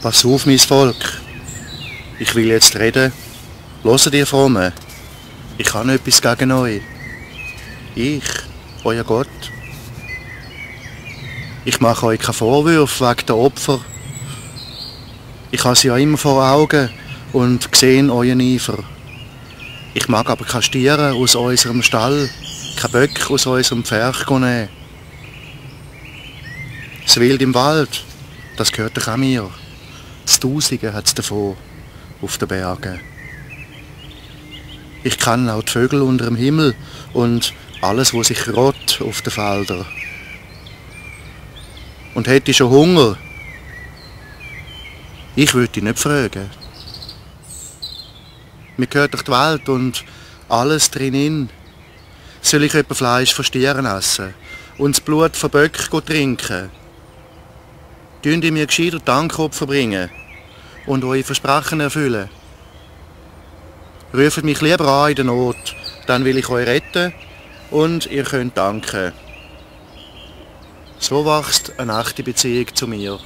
Pass auf, mein Volk. Ich will jetzt reden. Hört ihr von mir? Ich habe etwas gegen euch. Ich, euer Gott. Ich mache euch keine Vorwürfe wegen der Opfer. Ich habe sie ja immer vor Augen und sehe euren Eifer. Ich mag aber keine Stiere aus unserem Stall, keine Böcke aus unserem Pferch nehmen. Das Wild im Wald, das gehört doch auch mir. Das Tausende hat es davon auf den Bergen. Ich kenne auch die Vögel unter dem Himmel und alles, was sich rot auf den Feldern. Und hätte ich schon Hunger? Ich würde dich nicht fragen. Mir gehört doch die Welt und alles drinnen. Soll ich etwa Fleisch von Stieren essen und das Blut von Böcken trinken? Tun die mir gescheiter Dankopfer bringen und eure Versprechen erfüllen. Ruft mich lieber an in der Not, dann will ich euch retten und ihr könnt danken. So wächst eine echte Beziehung zu mir.